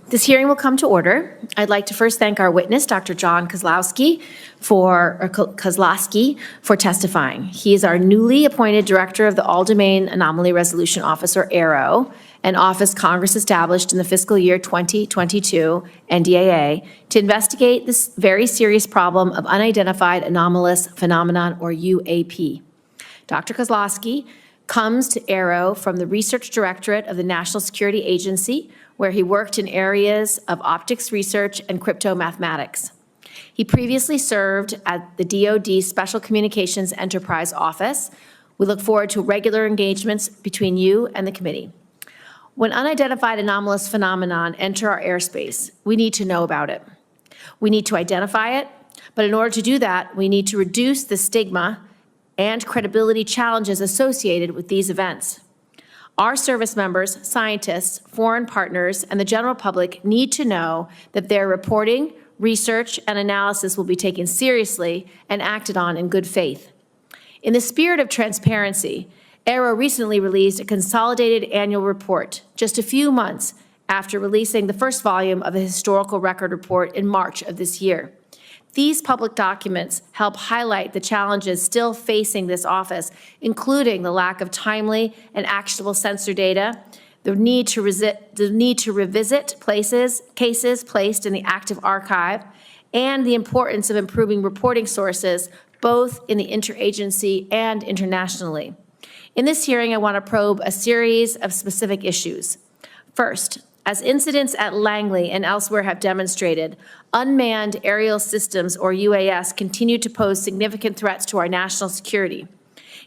This hearing will come to order. I'd like to first thank our witness, Dr. Jon Kosloski, for testifying. He is our newly appointed Director of the All-Domain Anomaly Resolution Office, or AARO, an office Congress established in the fiscal year 2022, NDAA, to investigate this very serious problem of unidentified anomalous phenomenon, or UAP. Dr. Kosloski comes to AARO from the Research Directorate of the National Security Agency, where he worked in areas of optics research and crypto mathematics. He previously served at the DoD Special Communications Enterprise Office. We look forward to regular engagements between you and the committee. When unidentified anomalous phenomenon enter our airspace, we need to know about it. We need to identify it, but in order to do that, we need to reduce the stigma and credibility challenges associated with these events. Our service members, scientists, foreign partners, and the general public need to know that their reporting, research, and analysis will be taken seriously and acted on in good faith. In the spirit of transparency, AARO recently released a consolidated annual report just a few months after releasing the first volume of the historical record report in March of this year. These public documents help highlight the challenges still facing this office, including the lack of timely and actionable sensor data, the need to revisit cases placed in the active archive, and the importance of improving reporting sources, both in the interagency and internationally. In this hearing, I want to probe a series of specific issues. First, as incidents at Langley and elsewhere have demonstrated, unmanned aerial systems, or UAS, continue to pose significant threats to our national security.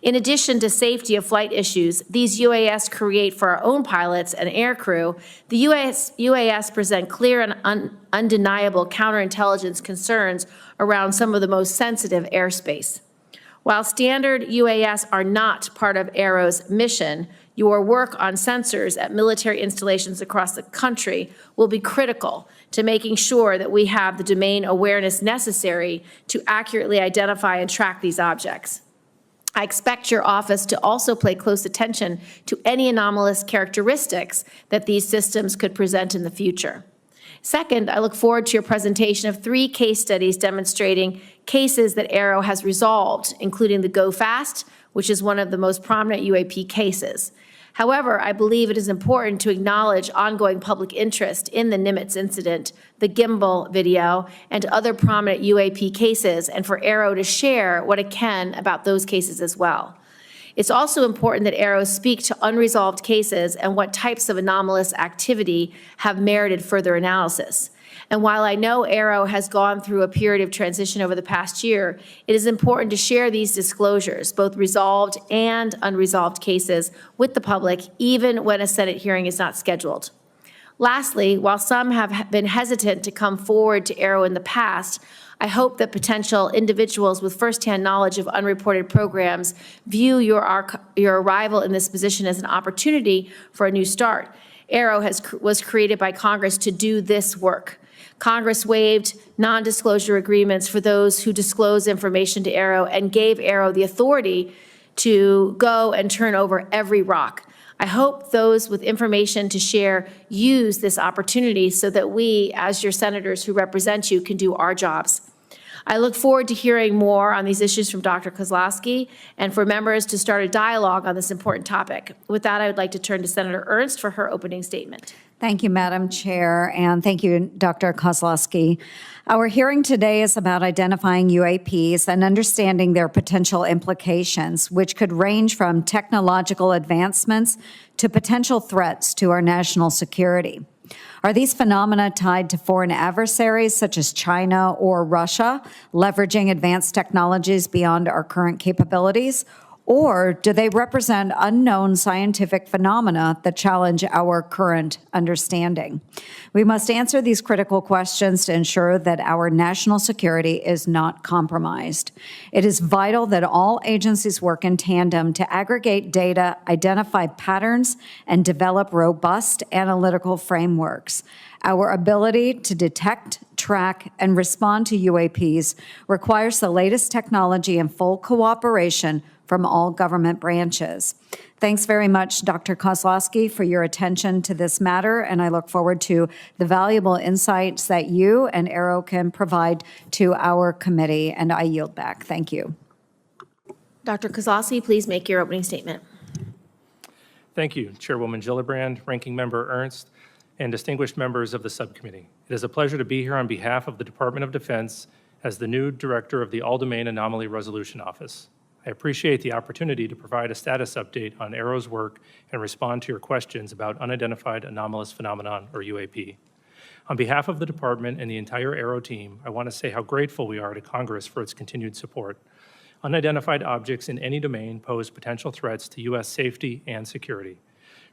In addition to safety of flight issues these UAS create for our own pilots and aircrew, the UAS present clear and undeniable counterintelligence concerns around some of the most sensitive airspace. While standard UAS are not part of AARO's mission, your work on sensors at military installations across the country will be critical to making sure that we have the domain awareness necessary to accurately identify and track these objects. I expect your office to also pay close attention to any anomalous characteristics that these systems could present in the future. Second, I look forward to your presentation of 3 case studies demonstrating cases that AARO has resolved, including the Go Fast, which is one of the most prominent UAP cases. However, I believe it is important to acknowledge ongoing public interest in the Nimitz incident, the gimbal video, and other prominent UAP cases, and for AARO to share what it can about those cases as well. It's also important that AARO speak to unresolved cases and what types of anomalous activity have merited further analysis. And while I know AARO has gone through a period of transition over the past year, it is important to share these disclosures, both resolved and unresolved cases, with the public, even when a Senate hearing is not scheduled. Lastly, while some have been hesitant to come forward to AARO in the past, I hope that potential individuals with firsthand knowledge of unreported programs view your arrival in this position as an opportunity for a new start. AARO was created by Congress to do this work. Congress waived non-disclosure agreements for those who disclose information to AARO and gave AARO the authority to go and turn over every rock. I hope those with information to share use this opportunity so that we, as your senators who represent you, can do our jobs. I look forward to hearing more on these issues from Dr. Kosloski and for members to start a dialogue on this important topic. With that, I would like to turn to Senator Ernst for her opening statement. Thank you, Madam Chair, and thank you, Dr. Kosloski. Our hearing today is about identifying UAPs and understanding their potential implications, which could range from technological advancements to potential threats to our national security. Are these phenomena tied to foreign adversaries such as China or Russia, leveraging advanced technologies beyond our current capabilities? Or do they represent unknown scientific phenomena that challenge our current understanding? We must answer these critical questions to ensure that our national security is not compromised. It is vital that all agencies work in tandem to aggregate data, identify patterns, and develop robust analytical frameworks. Our ability to detect, track, and respond to UAPs requires the latest technology and full cooperation from all government branches. Thanks very much, Dr. Kosloski, for your attention to this matter, and I look forward to the valuable insights that you and AARO can provide to our committee, and I yield back. Thank you. Dr. Kosloski, please make your opening statement. Thank you, Chairwoman Gillibrand, Ranking Member Ernst, and distinguished members of the subcommittee. It is a pleasure to be here on behalf of the Department of Defense as the new director of the All-Domain Anomaly Resolution Office. I appreciate the opportunity to provide a status update on AARO's work and respond to your questions about unidentified anomalous phenomenon, or UAP. On behalf of the department and the entire AARO team, I want to say how grateful we are to Congress for its continued support. Unidentified objects in any domain pose potential threats to U.S. safety and security.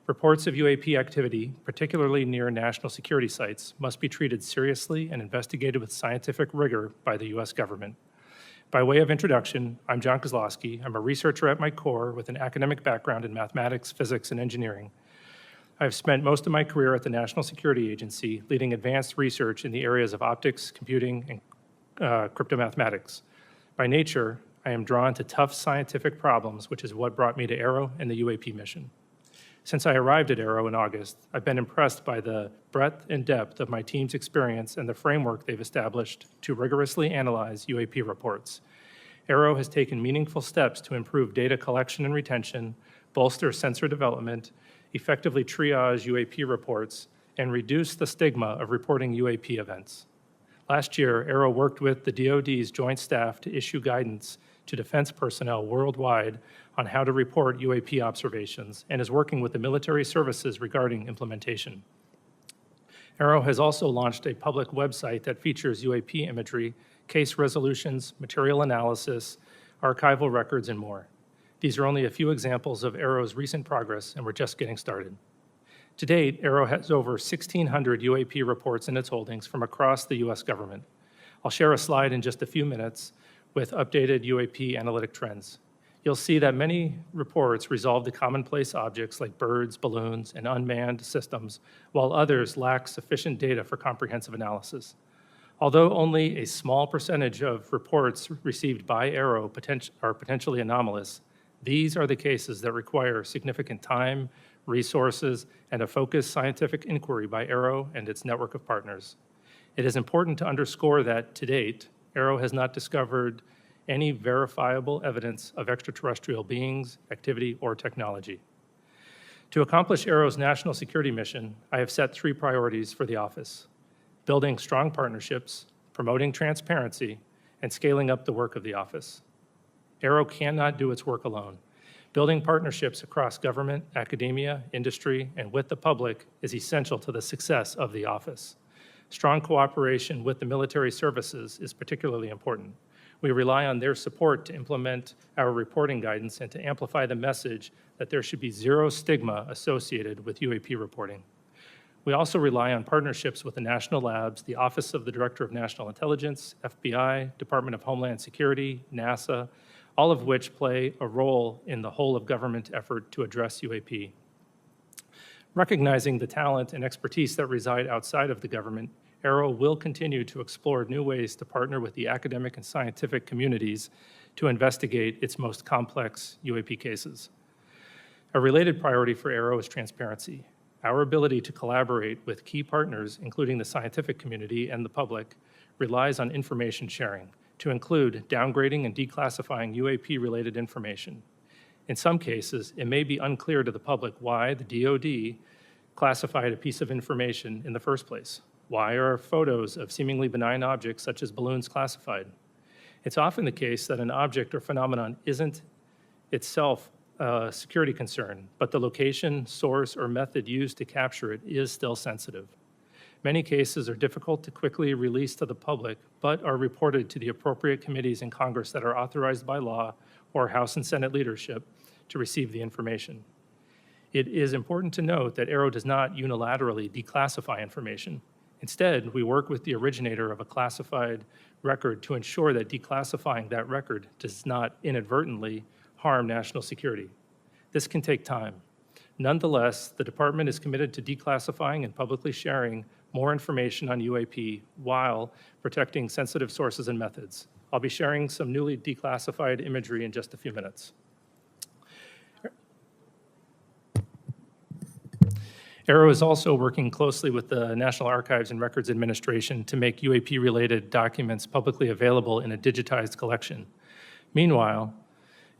Reports of UAP activity, particularly near national security sites, must be treated seriously and investigated with scientific rigor by the U.S. government. By way of introduction, I'm Jon Kozlowski. I'm a researcher at my core with an academic background in mathematics, physics, and engineering. I've spent most of my career at the National Security Agency, leading advanced research in the areas of optics, computing, and cryptomathematics. By nature, I am drawn to tough scientific problems, which is what brought me to AARO and the UAP mission. Since I arrived at AARO in August, I've been impressed by the breadth and depth of my team's experience and the framework they've established to rigorously analyze UAP reports. AARO has taken meaningful steps to improve data collection and retention, bolster sensor development, effectively triage UAP reports, and reduce the stigma of reporting UAP events. Last year, AARO worked with the DoD's Joint Staff to issue guidance to defense personnel worldwide on how to report UAP observations and is working with the military services regarding implementation. AARO has also launched a public website that features UAP imagery, case resolutions, material analysis, archival records, and more. These are only a few examples of AARO's recent progress, and we're just getting started. To date, AARO has over 1,600 UAP reports in its holdings from across the U.S. government. I'll share a slide in just a few minutes with updated UAP analytic trends. You'll see that many reports resolve the commonplace objects like birds, balloons, and unmanned systems, while others lack sufficient data for comprehensive analysis. Although only a small percentage of reports received by AARO are potentially anomalous, these are the cases that require significant time, resources, and a focused scientific inquiry by AARO and its network of partners. It is important to underscore that, to date, AARO has not discovered any verifiable evidence of extraterrestrial beings, activity, or technology. To accomplish AARO's national security mission, I have set 3 priorities for the office: building strong partnerships, promoting transparency, and scaling up the work of the office. AARO cannot do its work alone. Building partnerships across government, academia, industry, and with the public is essential to the success of the office. Strong cooperation with the military services is particularly important. We rely on their support to implement our reporting guidance and to amplify the message that there should be zero stigma associated with UAP reporting. We also rely on partnerships with the national labs, the Office of the Director of National Intelligence, FBI, Department of Homeland Security, NASA, all of which play a role in the whole of government effort to address UAP. Recognizing the talent and expertise that reside outside of the government, AARO will continue to explore new ways to partner with the academic and scientific communities to investigate its most complex UAP cases. A related priority for AARO is transparency. Our ability to collaborate with key partners, including the scientific community and the public, relies on information sharing, to include downgrading and declassifying UAP-related information. In some cases, it may be unclear to the public why the DoD classified a piece of information in the first place. Why are photos of seemingly benign objects such as balloons classified? It's often the case that an object or phenomenon isn't itself a security concern, but the location, source, or method used to capture it is still sensitive. Many cases are difficult to quickly release to the public, but are reported to the appropriate committees in Congress that are authorized by law or House and Senate leadership to receive the information. It is important to note that AARO does not unilaterally declassify information. Instead, we work with the originator of a classified record to ensure that declassifying that record does not inadvertently harm national security. This can take time. Nonetheless, the department is committed to declassifying and publicly sharing more information on UAP while protecting sensitive sources and methods. I'll be sharing some newly declassified imagery in just a few minutes. AARO is also working closely with the National Archives and Records Administration to make UAP-related documents publicly available in a digitized collection. Meanwhile,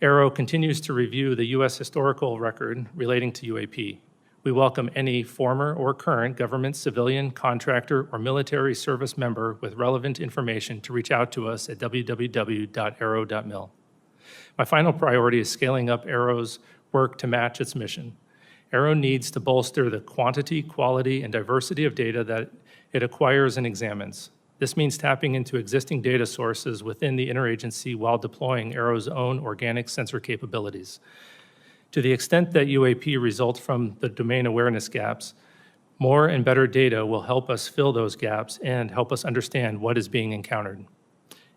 AARO continues to review the U.S. historical record relating to UAP. We welcome any former or current government, civilian, contractor, or military service member with relevant information to reach out to us at www.aaro.mil. My final priority is scaling up AARO's work to match its mission. AARO needs to bolster the quantity, quality, and diversity of data that it acquires and examines. This means tapping into existing data sources within the interagency while deploying AARO's own organic sensor capabilities. To the extent that UAP results from the domain awareness gaps, more and better data will help us fill those gaps and help us understand what is being encountered.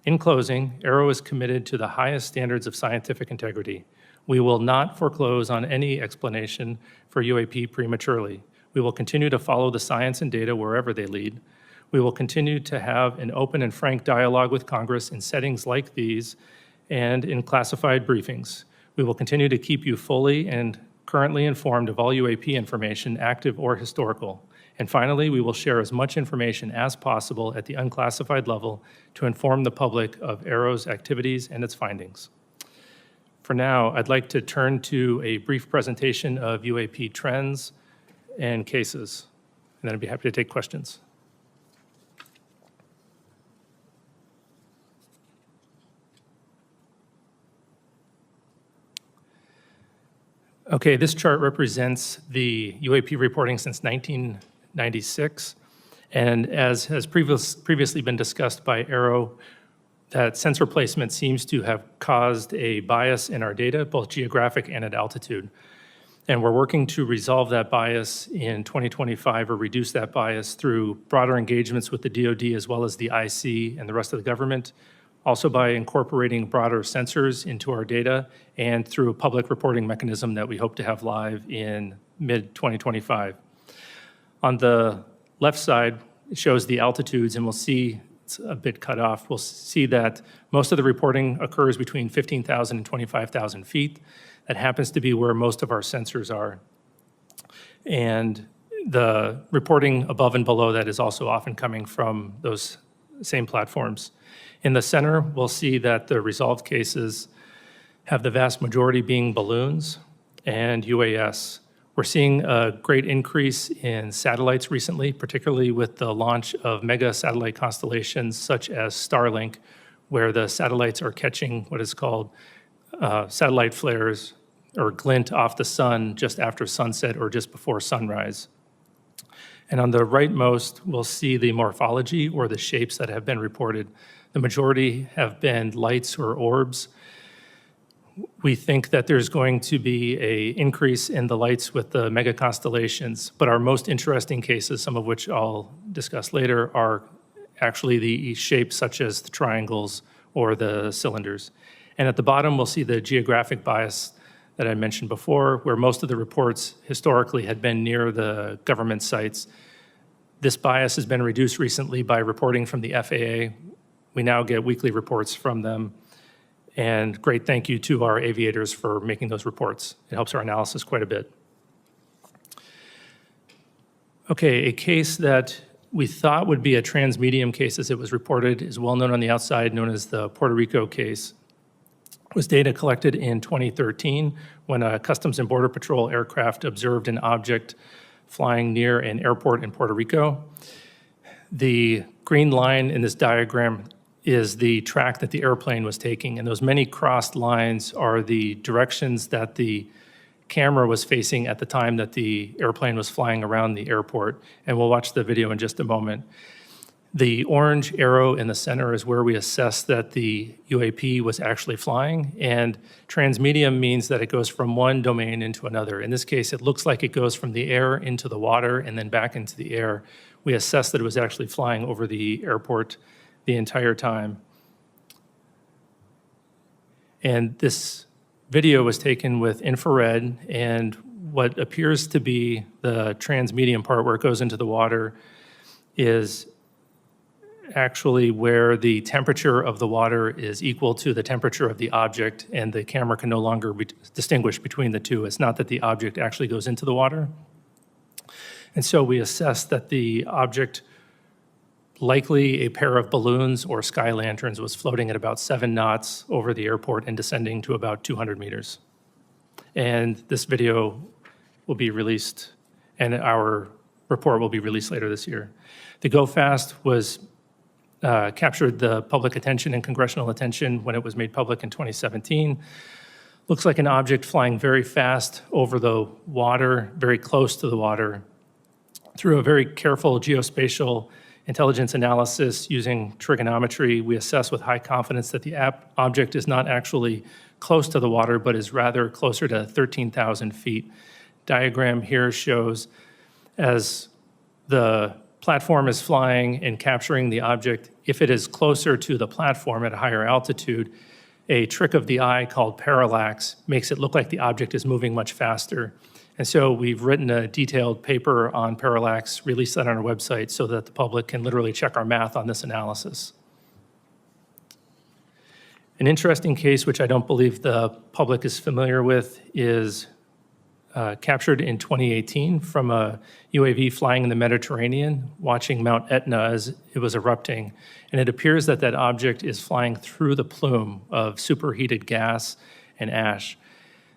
In closing, AARO is committed to the highest standards of scientific integrity. We will not foreclose on any explanation for UAP prematurely. We will continue to follow the science and data wherever they lead. We will continue to have an open and frank dialogue with Congress in settings like these and in classified briefings. We will continue to keep you fully and currently informed of all UAP information, active or historical. And finally, we will share as much information as possible at the unclassified level to inform the public of AARO's activities and its findings. For now, I'd like to turn to a brief presentation of UAP trends and cases, and then I'd be happy to take questions. Okay, this chart represents the UAP reporting since 1996, and as has previously been discussed by AARO, that sensor placement seems to have caused a bias in our data, both geographic and at altitude. And we're working to resolve that bias in 2025 or reduce that bias through broader engagements with the DoD as well as the IC and the rest of the government, also by incorporating broader sensors into our data and through a public reporting mechanism that we hope to have live in mid-2025. On the left side, it shows the altitudes, and we'll see it's a bit cut off. We'll see that most of the reporting occurs between 15,000 and 25,000 feet. That happens to be where most of our sensors are. And the reporting above and below that is also often coming from those same platforms. In the center, we'll see that the resolved cases have the vast majority being balloons and UAS. We're seeing a great increase in satellites recently, particularly with the launch of mega satellite constellations such as Starlink, where the satellites are catching what is called satellite flares or glint off the sun just after sunset or just before sunrise. And on the rightmost, we'll see the morphology or the shapes that have been reported. The majority have been lights or orbs. We think that there's going to be an increase in the lights with the mega constellations, but our most interesting cases, some of which I'll discuss later, are actually the shapes such as the triangles or the cylinders. And at the bottom, we'll see the geographic bias that I mentioned before, where most of the reports historically had been near the government sites. This bias has been reduced recently by reporting from the FAA. We now get weekly reports from them. And great thank you to our aviators for making those reports. It helps our analysis quite a bit. Okay, a case that we thought would be a transmedium case as it was reported is well known on the outside, known as the Puerto Rico case. It was data collected in 2013 when a Customs and Border Patrol aircraft observed an object flying near an airport in Puerto Rico. The green line in this diagram is the track that the airplane was taking, and those many crossed lines are the directions that the camera was facing at the time that the airplane was flying around the airport, and we'll watch the video in just a moment. The orange arrow in the center is where we assess that the UAP was actually flying, and transmedium means that it goes from one domain into another. In this case, it looks like it goes from the air into the water and then back into the air. We assessed that it was actually flying over the airport the entire time. And this video was taken with infrared, and what appears to be the transmedium part where it goes into the water is actually where the temperature of the water is equal to the temperature of the object, and the camera can no longer distinguish between the two. It's not that the object actually goes into the water. And so we assessed that the object, likely a pair of balloons or sky lanterns, was floating at about 7 knots over the airport and descending to about 200 meters. And this video will be released, and our report will be released later this year. The Go Fast was captured the public attention and congressional attention when it was made public in 2017. Looks like an object flying very fast over the water, very close to the water. Through a very careful geospatial intelligence analysis using trigonometry, we assess with high confidence that the object is not actually close to the water, but is rather closer to 13,000 feet. Diagram here shows as the platform is flying and capturing the object, if it is closer to the platform at a higher altitude, a trick of the eye called parallax makes it look like the object is moving much faster. And so we've written a detailed paper on parallax, released that on our website so that the public can literally check our math on this analysis. An interesting case, which I don't believe the public is familiar with, is captured in 2018 from a UAV flying in the Mediterranean, watching Mount Etna as it was erupting. And it appears that that object is flying through the plume of superheated gas and ash.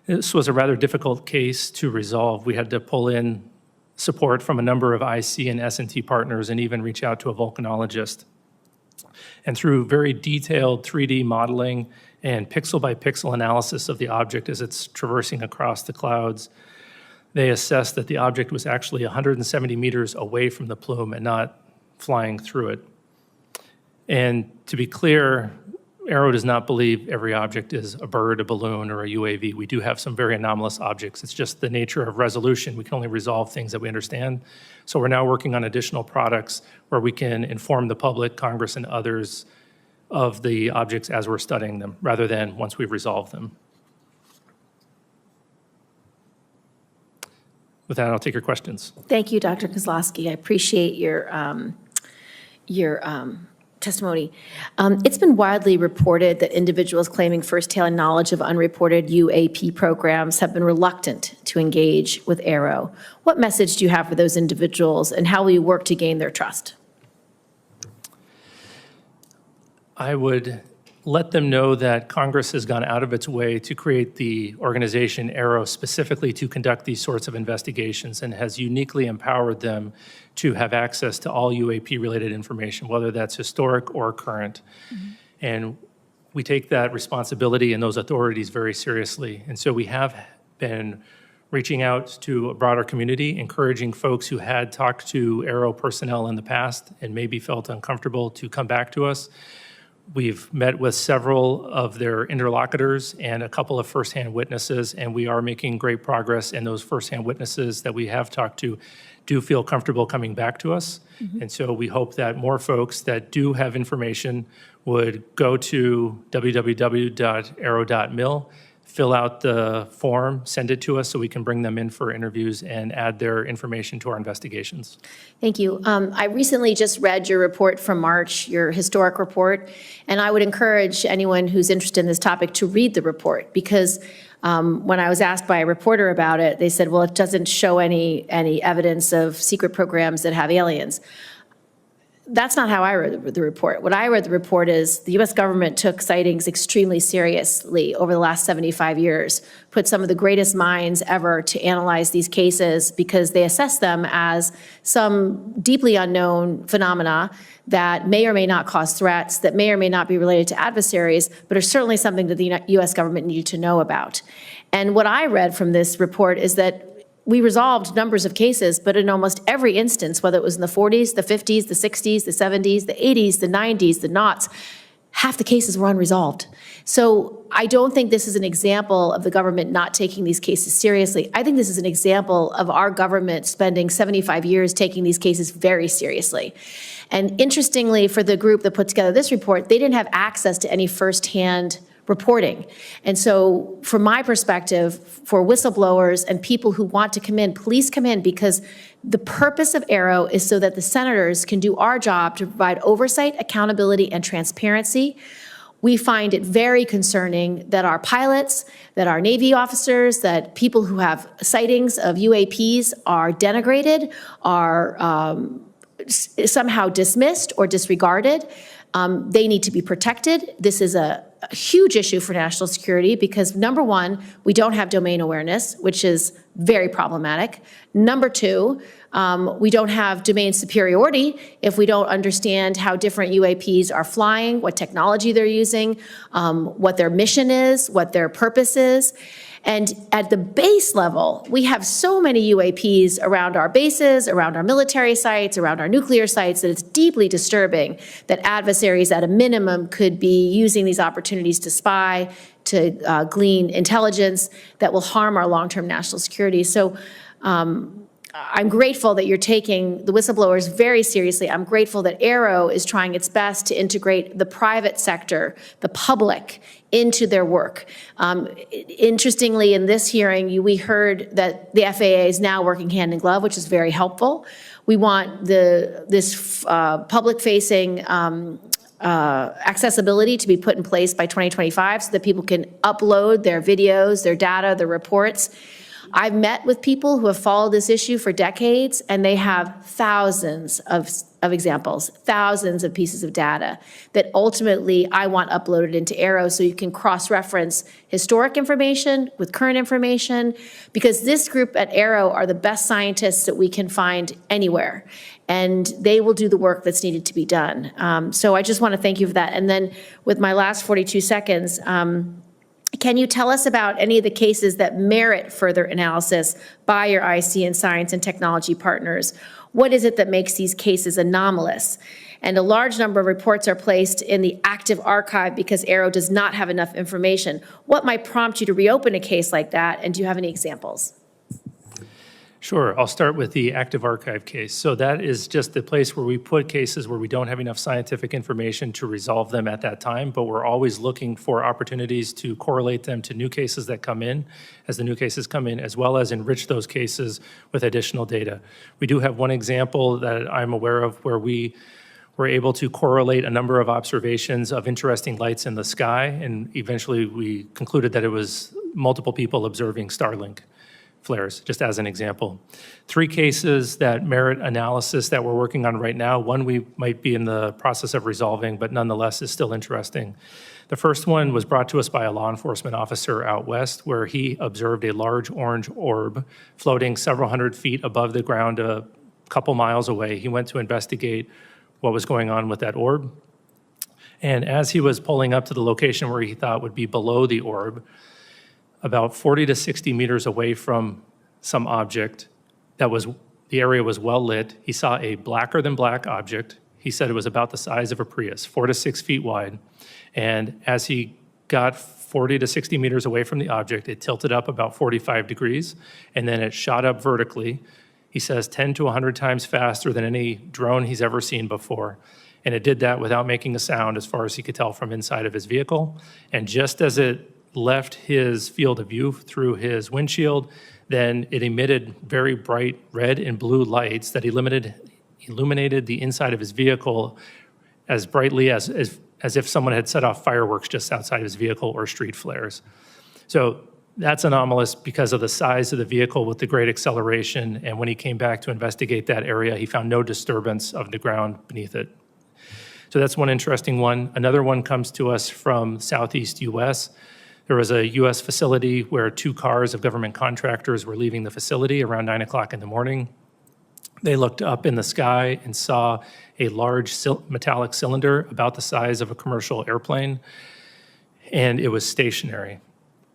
This was a rather difficult case to resolve. We had to pull in support from a number of IC and S&T partners and even reach out to a volcanologist. And through very detailed 3D modeling and pixel-by-pixel analysis of the object as it's traversing across the clouds, they assessed that the object was actually 170 meters away from the plume and not flying through it. And to be clear, AARO does not believe every object is a bird, a balloon, or a UAV. We do have some very anomalous objects. It's just the nature of resolution. We can only resolve things that we understand. So we're now working on additional products where we can inform the public, Congress, and others of the objects as we're studying them, rather than once we've resolved them. With that, I'll take your questions. Thank you, Dr. Kosloski. I appreciate your testimony. It's been widely reported that individuals claiming firsthand knowledge of unreported UAP programs have been reluctant to engage with AARO. What message do you have for those individuals, and how will you work to gain their trust? I would let them know that Congress has gone out of its way to create the organization AARO specifically to conduct these sorts of investigations, and has uniquely empowered them to have access to all UAP-related information, whether that's historic or current. Mm-hmm. And we take that responsibility and those authorities very seriously. And so we have been reaching out to a broader community, encouraging folks who had talked to AARO personnel in the past and maybe felt uncomfortable to come back to us. We've met with several of their interlocutors and a couple of firsthand witnesses, and we are making great progress, and those firsthand witnesses that we have talked to do feel comfortable coming back to us. Mm-hmm. And so we hope that more folks that do have information would go to www.aaro.mil, fill out the form, send it to us so we can bring them in for interviews and add their information to our investigations. Thank you. I recently just read your report from March, your historic report, and I would encourage anyone who's interested in this topic to read the report, because when I was asked by a reporter about it, they said, well, it doesn't show any evidence of secret programs that have aliens. That's not how I read the report. What I read the report is the U.S. government took sightings extremely seriously over the last 75 years, put some of the greatest minds ever to analyze these cases because they assess them as some deeply unknown phenomena that may or may not cause threats, that may or may not be related to adversaries, but are certainly something that the U.S. government needed to know about. And what I read from this report is that we resolved numbers of cases, but in almost every instance, whether it was in the 40s, the 50s, the 60s, the 70s, the 80s, the 90s, the noughts, half the cases were unresolved. So I don't think this is an example of the government not taking these cases seriously. I think this is an example of our government spending 75 years taking these cases very seriously. And interestingly, for the group that put together this report, they didn't have access to any firsthand reporting. And so from my perspective, for whistleblowers and people who want to come in, please come in, because the purpose of AARO is so that the senators can do our job to provide oversight, accountability, and transparency, We find it very concerning that our pilots, that our Navy officers, that people who have sightings of UAPs are denigrated, are somehow dismissed or disregarded. They need to be protected. This is a huge issue for national security because, number one, we don't have domain awareness, which is very problematic. Number two, we don't have domain superiority if we don't understand how different UAPs are flying, what technology they're using, what their mission is, what their purpose is. And at the base level, we have so many UAPs around our bases, around our military sites, around our nuclear sites, that it's deeply disturbing that adversaries at a minimum could be using these opportunities to spy, to glean intelligence that will harm our long-term national security. So I'm grateful that you're taking the whistleblowers very seriously. I'm grateful that AARO is trying its best to integrate the private sector, the public, into their work. Interestingly, in this hearing, we heard that the FAA is now working hand in glove, which is very helpful. We want this public-facing accessibility to be put in place by 2025 so that people can upload their videos, their data, their reports. I've met with people who have followed this issue for decades, and they have thousands of examples, thousands of pieces of data that ultimately I want uploaded into AARO so you can cross-reference historic information with current information, because this group at AARO are the best scientists that we can find anywhere, and they will do the work that's needed to be done. So I just want to thank you for that. And then with my last 42 seconds, can you tell us about any of the cases that merit further analysis by your IC and science and technology partners? What is it that makes these cases anomalous? And a large number of reports are placed in the active archive because AARO does not have enough information. What might prompt you to reopen a case like that, and do you have any examples? Sure, I'll start with the active archive case. So that is just the place where we put cases where we don't have enough scientific information to resolve them at that time, but we're always looking for opportunities to correlate them to new cases that come in, as the new cases come in, as well as enrich those cases with additional data. We do have one example that I'm aware of where we were able to correlate a number of observations of interesting lights in the sky, and eventually we concluded that it was multiple people observing Starlink flares, just as an example. 3 cases that merit analysis that we're working on right now. One we might be in the process of resolving, but nonetheless is still interesting. The first one was brought to us by a law enforcement officer out west, where he observed a large orange orb floating several hundred feet above the ground a couple miles away. He went to investigate what was going on with that orb. And as he was pulling up to the location where he thought would be below the orb, about 40 to 60 meters away from some object the area was well lit, he saw a blacker than black object. He said it was about the size of a Prius, 4 to 6 feet wide. And as he got 40 to 60 meters away from the object, it tilted up about 45 degrees, and then it shot up vertically. He says 10 to 100 times faster than any drone he's ever seen before. And it did that without making a sound, as far as he could tell from inside of his vehicle. And just as it left his field of view through his windshield, then it emitted very bright red and blue lights that illuminated the inside of his vehicle as brightly as if someone had set off fireworks just outside his vehicle or street flares. So that's anomalous because of the size of the vehicle with the great acceleration, and when he came back to investigate that area, he found no disturbance of the ground beneath it. So that's one interesting one. Another one comes to us from Southeast US. There was a US facility where 2 cars of government contractors were leaving the facility around 9 o'clock in the morning. They looked up in the sky and saw a large metallic cylinder about the size of a commercial airplane, and it was stationary.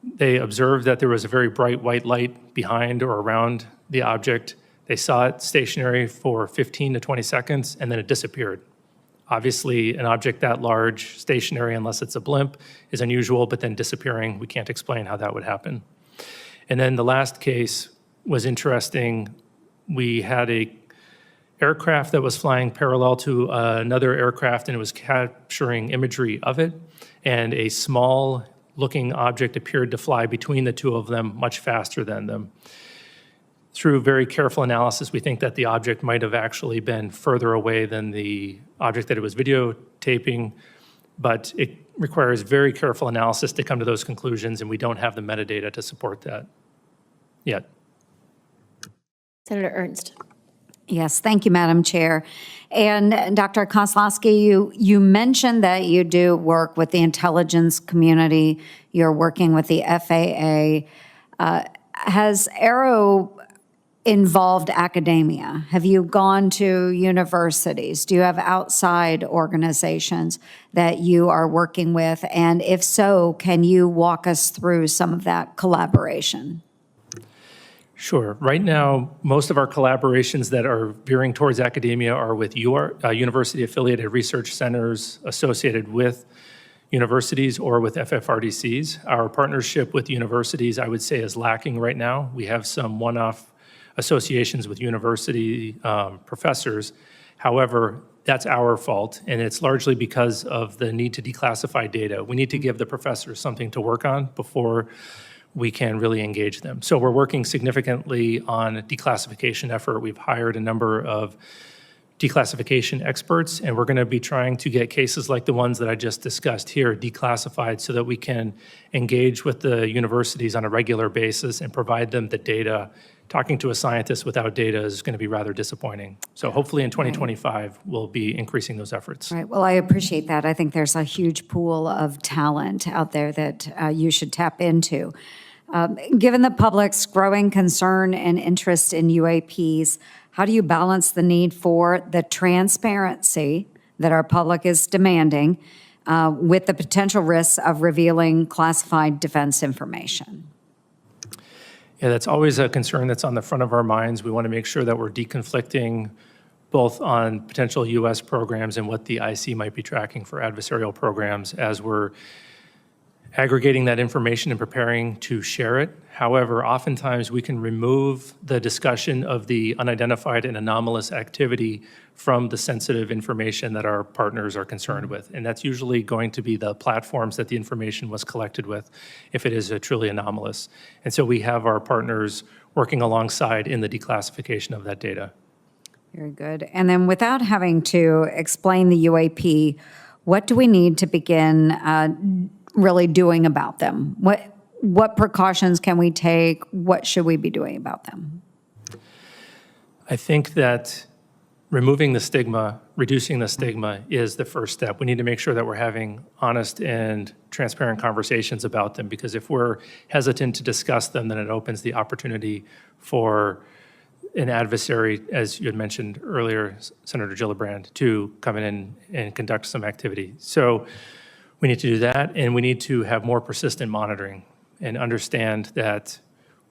They observed that there was a very bright white light behind or around the object. They saw it stationary for 15 to 20 seconds, and then it disappeared. Obviously, an object that large, stationary, unless it's a blimp, is unusual, but then disappearing, we can't explain how that would happen. And then the last case was interesting. We had a aircraft that was flying parallel to another aircraft, and it was capturing imagery of it, and a small-looking object appeared to fly between the 2 of them much faster than them. Through very careful analysis, we think that the object might have actually been further away than the object that it was videotaping. but it requires very careful analysis to come to those conclusions, and we don't have the metadata to support that yet. Senator Ernst. Yes, thank you, Madam Chair. And Dr. Kosloski, you mentioned that you do work with the intelligence community. You're working with the FAA. Has AARO involved academia? Have you gone to universities? Do you have outside organizations that you are working with? And if so, can you walk us through some of that collaboration? Sure. Right now, most of our collaborations that are veering towards academia are with university-affiliated research centers associated with universities or with FFRDCs. Our partnership with universities, I would say, is lacking right now. We have some one-off associations with university professors. However, that's our fault, and it's largely because of the need to declassify data. We need to give the professors something to work on before we can really engage them. So we're working significantly on a declassification effort. We've hired a number of declassification experts, and we're going to be trying to get cases like the ones that I just discussed here declassified so that we can engage with the universities on a regular basis and provide them the data. Talking to a scientist without data is going to be rather disappointing. So hopefully in 2025, we'll be increasing those efforts. Right. Well, I appreciate that. I think there's a huge pool of talent out there that you should tap into. Given the public's growing concern and interest in UAPs, how do you balance the need for the transparency that our public is demanding with the potential risks of revealing classified defense information? Yeah, that's always a concern that's on the front of our minds. We want to make sure that we're deconflicting both on potential U.S. programs and what the IC might be tracking for adversarial programs as we're aggregating that information and preparing to share it. However, oftentimes we can remove the discussion of the unidentified and anomalous activity from the sensitive information that our partners are concerned with. And that's usually going to be the platforms that the information was collected with if it is truly anomalous. And so we have our partners working alongside in the declassification of that data. Very good. And then without having to explain the UAP, what do we need to begin really doing about them? What precautions can we take? What should we be doing about them? I think that removing the stigma, reducing the stigma is the first step. We need to make sure that we're having honest and transparent conversations about them, because if we're hesitant to discuss them, then it opens the opportunity for an adversary, as you had mentioned earlier, Senator Gillibrand, to come in and conduct some activity. So we need to do that, and we need to have more persistent monitoring and understand that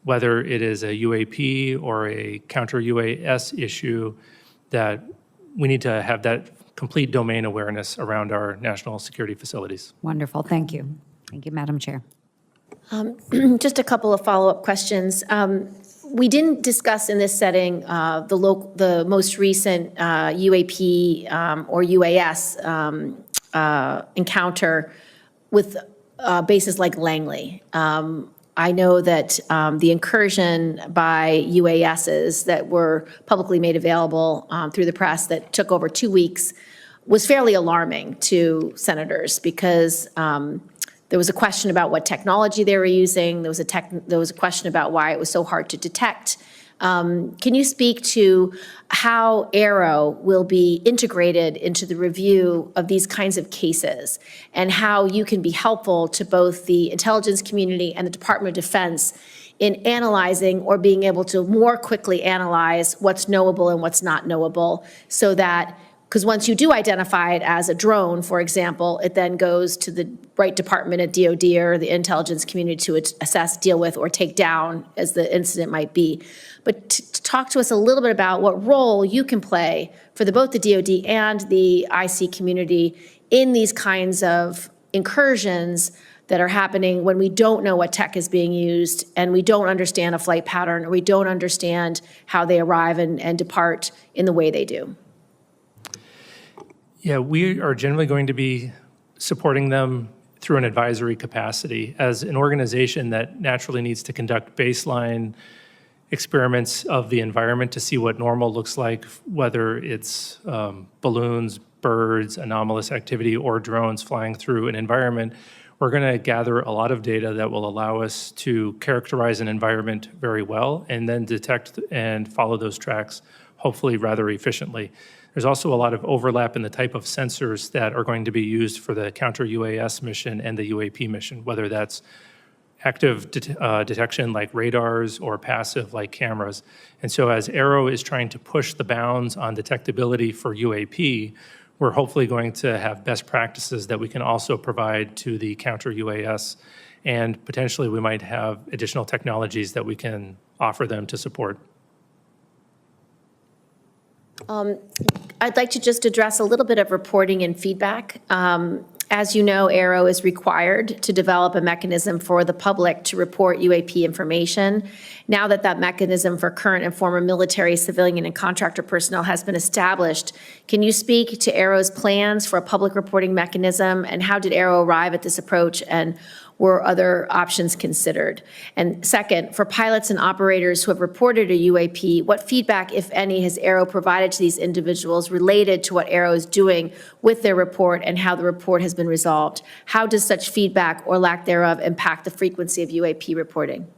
whether it is a UAP or a counter-UAS issue, that we need to have that complete domain awareness around our national security facilities. Wonderful. Thank you. Thank you, Madam Chair. Just a couple of follow-up questions. We didn't discuss in this setting the most recent UAP or UAS encounter with bases like Langley. I know that the incursion by UASs that were publicly made available through the press that took over 2 weeks was fairly alarming to senators because there was a question about what technology they were using. There was a question about why it was so hard to detect. Can you speak to how AARO will be integrated into the review of these kinds of cases and how you can be helpful to both the intelligence community and the Department of Defense in analyzing or being able to more quickly analyze what's knowable and what's not knowable, so that, because once you do identify it as a drone, for example, it then goes to the right department at DOD or the intelligence community to assess, deal with, or take down as the incident might be. But to talk to us a little bit about what role you can play for both the DOD and the IC community in these kinds of incursions that are happening when we don't know what tech is being used and we don't understand a flight pattern or we don't understand how they arrive and depart in the way they do. Yeah, we are generally going to be supporting them through an advisory capacity as an organization that naturally needs to conduct baseline experiments of the environment to see what normal looks like, whether it's balloons, birds, anomalous activity, or drones flying through an environment, we're going to gather a lot of data that will allow us to characterize an environment very well and then detect and follow those tracks, hopefully rather efficiently. There's also a lot of overlap in the type of sensors that are going to be used for the counter-UAS mission and the UAP mission, whether that's active detection like radars or passive like cameras. And so as AARO is trying to push the bounds on detectability for UAP, we're hopefully going to have best practices that we can also provide to the counter-UAS, and potentially we might have additional technologies that we can offer them to support. I'd like to just address a little bit of reporting and feedback. As you know, AARO is required to develop a mechanism for the public to report UAP information. Now that that mechanism for current and former military, civilian, and contractor personnel has been established, can you speak to AARO's plans for a public reporting mechanism, and how did AARO arrive at this approach, and were other options considered? And second, for pilots and operators who have reported a UAP, what feedback, if any, has AARO provided to these individuals related to what AARO is doing with their report and how the report has been resolved? How does such feedback or lack thereof impact the frequency of UAP reporting?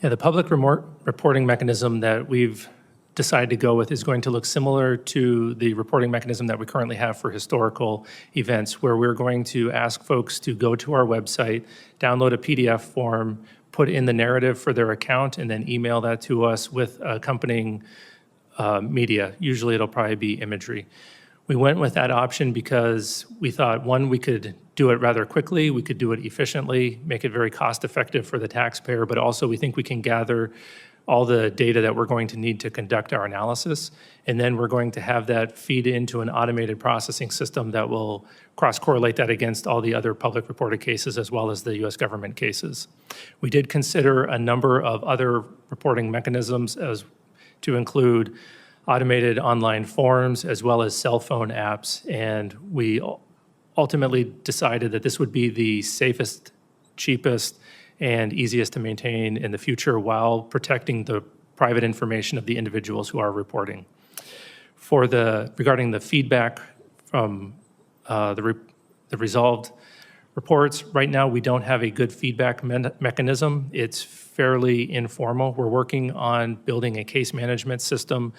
Yeah, the public reporting mechanism that we've decide to go with is going to look similar to the reporting mechanism that we currently have for historical events, where we're going to ask folks to go to our website, download a PDF form, put in the narrative for their account, and then email that to us with accompanying media. Usually it'll probably be imagery. We went with that option because we thought, one, we could do it rather quickly, we could do it efficiently, make it very cost-effective for the taxpayer, but also we think we can gather all the data that we're going to need to conduct our analysis, and then we're going to have that feed into an automated processing system that will cross-correlate that against all the other public reported cases as well as the U.S. government cases. We did consider a number of other reporting mechanisms as to include automated online forms as well as cell phone apps, and we ultimately decided that this would be the safest, cheapest, and easiest to maintain in the future while protecting the private information of the individuals who are reporting. Regarding the feedback from the resolved reports, right now we don't have a good feedback mechanism. It's fairly informal. We're working on building a case management system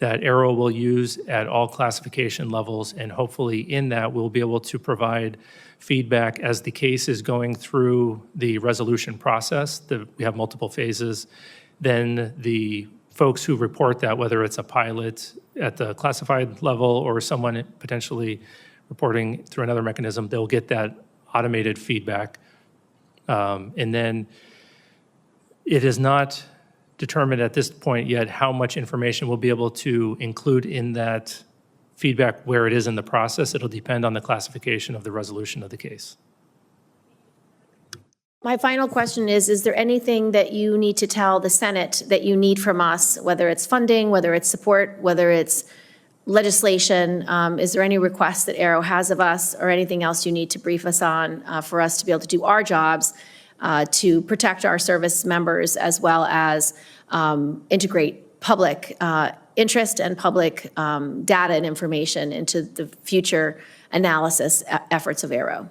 that AARO will use at all classification levels, and hopefully in that we'll be able to provide feedback as the case is going through the resolution process. We have multiple phases. Then the folks who report that, whether it's a pilot at the classified level or someone potentially reporting through another mechanism, they'll get that automated feedback. And then it is not determined at this point yet how much information we'll be able to include in that feedback where it is in the process. It'll depend on the classification of the resolution of the case. My final question is there anything that you need to tell the Senate that you need from us, whether it's funding, whether it's support, whether it's legislation? Is there any requests that AARO has of us or anything else you need to brief us on for us to be able to do our jobs to protect our service members as well as integrate public interest and public data and information into the future analysis efforts of AARO?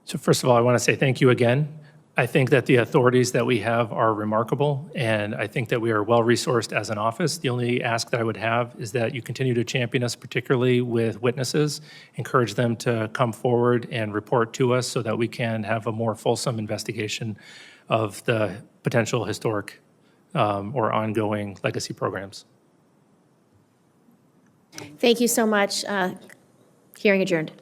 So first of all, I want to say thank you again. I think that the authorities that we have are remarkable, and I think that we are well-resourced as an office. The only ask that I would have is that you continue to champion us, particularly with witnesses, encourage them to come forward and report to us so that we can have a more fulsome investigation of the potential historic or ongoing legacy programs. Thank you so much. Hearing adjourned.